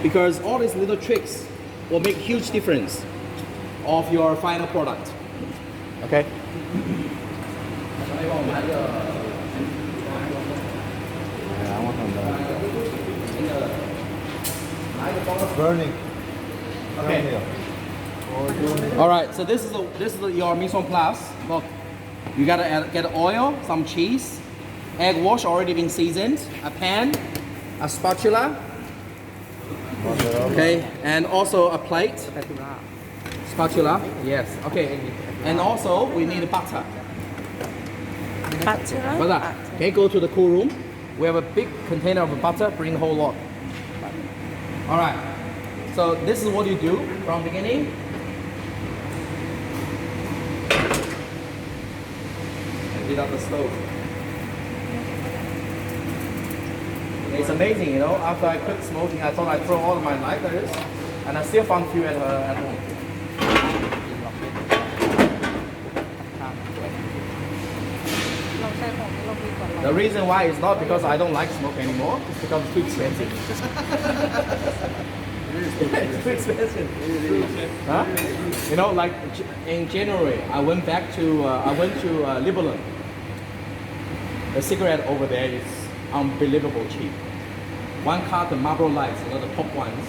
because all these little tricks will make huge difference of your final product. Okay. Burning. Okay. All right. So this is your mise en place. Look, you gotta get oil, some cheese, egg wash already been seasoned, a pan, a spatula. Okay, and also a plate. Spatula. Yes. Okay. And also we need butter. Butter. Okay, go to the cool room. We have a big container of butter. Bring the whole lot. All right. So this is what you do from beginning. And heat up the stove. It's amazing, you know. After I quit smoking, I thought I'd throw all of my lighters, and I still found few at home. The reason why is not because I don't like smoke anymore, it's because it's too expensive. It's too expensive. Huh? You know, like in January, I went to Lebanon. The cigarette over there is unbelievable cheap. One carton Marlboro Lights, you know, the top ones,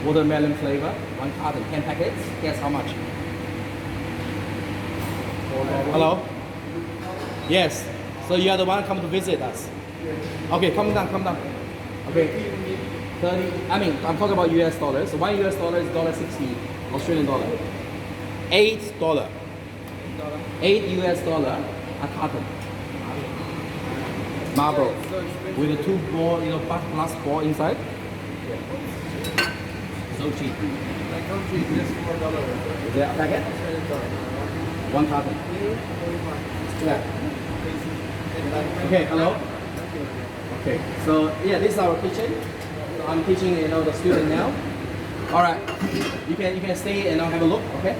watermelon flavor, one carton, 10 packets. Guess how much? Hello? Yes. So you are the one come to visit us. Okay, come down. Okay. 30, I'm talking about US dollars. So $1 is $1.60 Australian dollar. $8. $8 a carton. Marlboro. With a 2 ball, you know, glass ball inside. So cheap. Is that a packet? One carton. Yeah. Okay, hello. Okay, so yeah, this is our kitchen. So I'm teaching, you know, the student now. All right, you can stay and have a look. Okay.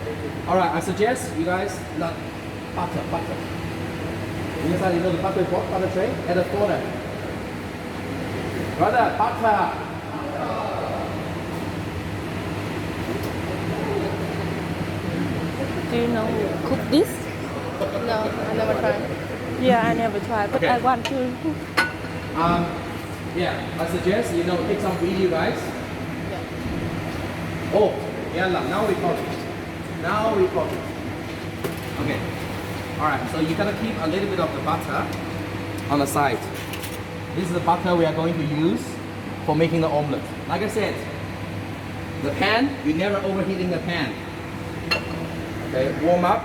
All right, I suggest you guys not butter. Inside, you know, the butter pot, butter tray, add a quarter. Brother, butter. Do you know cook this? No, I never tried. Yeah, I never tried, but Okay. I want to. Yeah, I suggest, you know, take some video, guys. Yeah. Oh, yeah, now we cook it. Okay. All right, so you gotta keep a little bit of the butter on the side. This is the butter we are going to use for making the omelette. Like I said, the pan, you never overheating the pan. Okay, warm up.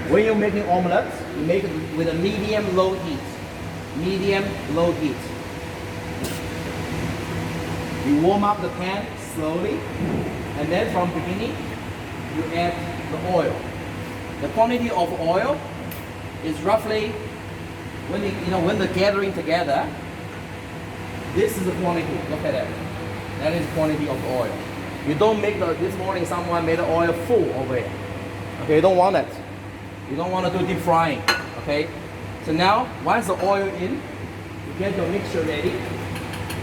When you're making omelette, you make it with a medium-low heat. Medium-low heat. You warm up the pan slowly, and then from beginning, you add the oil. The quantity of oil is roughly, when they're gathering together, this is the quantity. Look at that. That is the quantity of oil. You don't make this morning someone made the oil full over here. Okay, you don't want that. You don't want to do deep frying. Okay. So now, once the oil in, you get your mixture ready.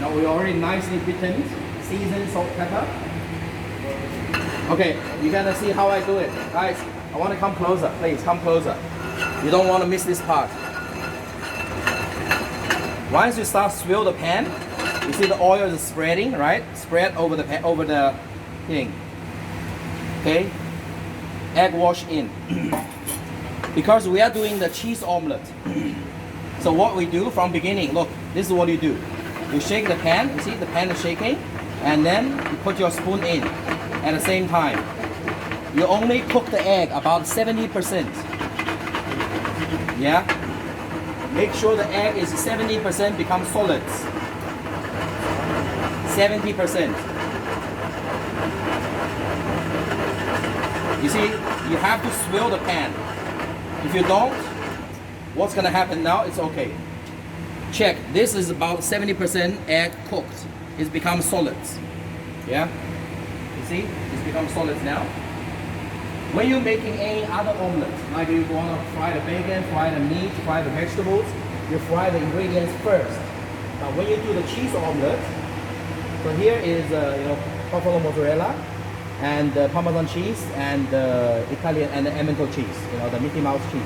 Now we already nicely beaten, seasoned, salt, pepper. Okay, you gotta see how I do it, guys. I want to come closer, please come closer. You don't want to miss this part. Once you start swirl the pan, you see the oil is spreading, right? Spread over the thing. Okay. Egg wash in. Because we are doing the cheese omelette. So what we do from beginning, look, this is what you do. You shake the pan, you see the pan is shaking, and then you put your spoon in at the same time. You only cook the egg about 70%. Yeah? Make sure the egg is 70% become solids. 70%. You see, you have to swirl the pan. If you don't, what's gonna happen now? It's okay. Check, this is about 70% egg cooked. It's become solids. Yeah? You see, it's become solids now. When you're making any other omelet, like you wanna fry the bacon, fry the meat, fry the vegetables, you fry the ingredients first. Now when you do the cheese omelet, So here is buffalo mozzarella and Parmesan cheese and Italian and the Emmental cheese, the Mickey Mouse cheese.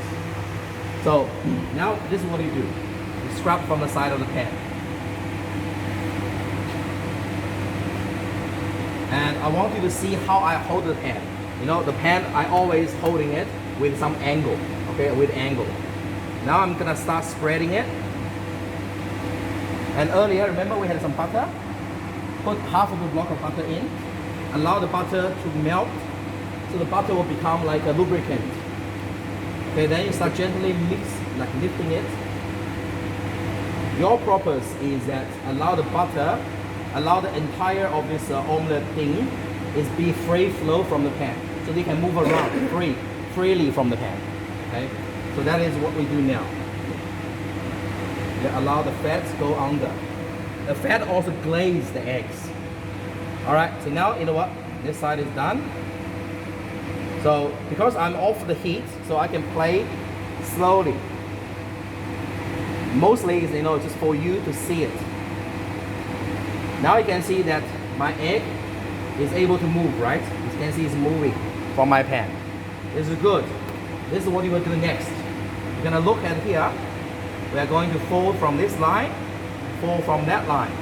So now this is what you do. You scrub from the side of the pan. And I want you to see how I hold the pan. The pan, I always holding it with some angle, okay, with angle. Now I'm gonna start spreading it. And earlier, remember we had some butter? Put half of the block of butter in. Allow the butter to melt, so the butter will become like a lubricant. Okay, then you start gently mix, like lifting it. Your purpose is that allow the butter, allow the entire of this omelette thing is be free flow from the pan, so they can move around freely from the pan. Okay, so that is what we do now. You allow the fats go under. The fat also glaze the eggs. All right, so now you know what? This side is done. So because I'm off the heat, so I can play slowly. Mostly is just for you to see it. Now you can see that my egg is able to move, right? You can see it's moving from my pan. This is good. This is what you will do next. You're gonna look at here. We are going to fold from this line, fold from that line.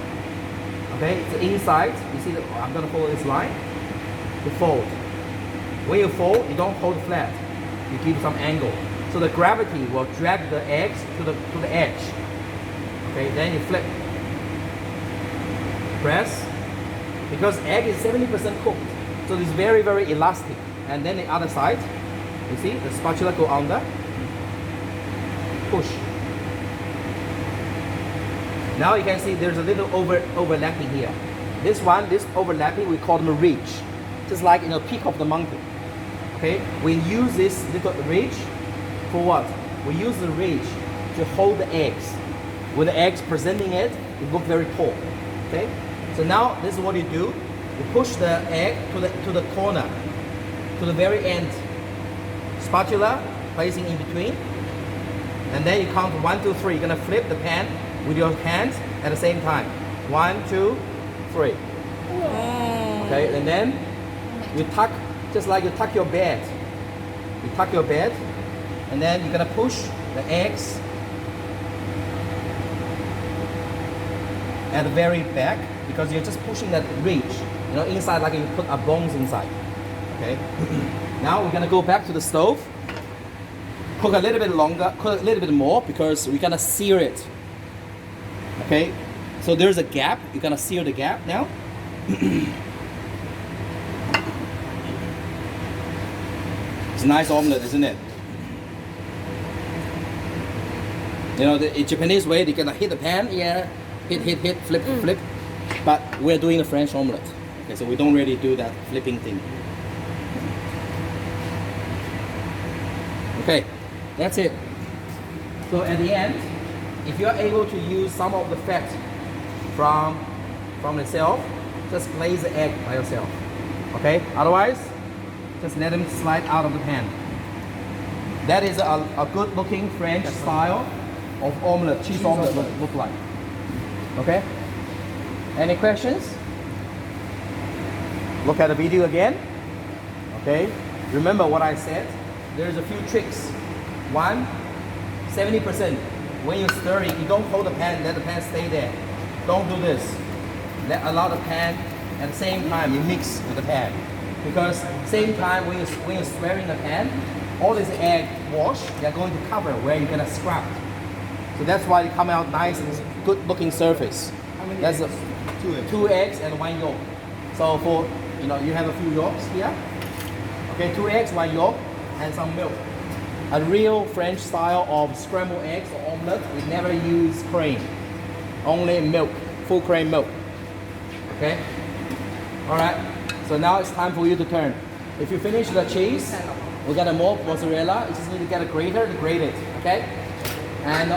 Okay, so inside, you see that I'm gonna follow this line to fold. When you fold, you don't hold flat. You give some angle. So the gravity will drag the eggs to the edge. Okay, then you flip. Press. Because egg is 70% cooked. So it's very, very elastic. And then the other side, you see, the spatula go under. Push. Now you can see there's a little overlapping here. This overlapping, we call them a ridge. Just like peak of the mountain. Okay, we use this little ridge for what? We use the ridge to hold the eggs. With the eggs presenting it look very tall. Okay, so now this is what you do. You push the egg to the corner, to the very end. Spatula placing in between, and then you count 1, 2, 3. You're gonna flip the pan with your hands at the same time. 1, 2, 3. Okay, and then you tuck, just like you tuck your bed. You tuck your bed, and then you're gonna push the eggs at the very back, because you're just pushing that ridge. Inside, like you put a bones inside. Okay. Now we're gonna go back to the stove. Cook a little bit longer, cook a little bit more, because we're gonna sear it. Okay, so there's a gap. You're gonna seal the gap now. It's a nice omelette, isn't it? The Japanese way, they're gonna hit the pan, yeah, hit, flip, flip. But we're doing a French omelette. Okay, so we don't really do that flipping thing. Okay, that's it. So at the end, if you're able to use some of the fat from itself, just glaze the egg by yourself. Okay? Otherwise, just let them slide out of the pan. That is a good looking French style of omelette, cheese omelette look like. Okay? Any questions? Look at the video again. Okay? Remember what I said? There's a few tricks. One, 70%. When you're stirring, you don't hold the pan, let the pan stay there. Don't do this. Allow the pan, at the same time you mix with the pan. Because same time when you're stirring the pan, all this egg wash, they're going to cover where you're gonna scrap. So that's why it come out nice and good looking surface. That's two eggs and 1 yolk. So for you have a few yolks here. Okay, 2 eggs, 1 yolk, and some milk. A real French style of scrambled eggs or omelette, we never use cream. Only milk, full cream milk. Okay? Alright, so now it's time for you to turn. If you finish the cheese, we got a more mozzarella. You just need to get a grater to grate it. Okay? And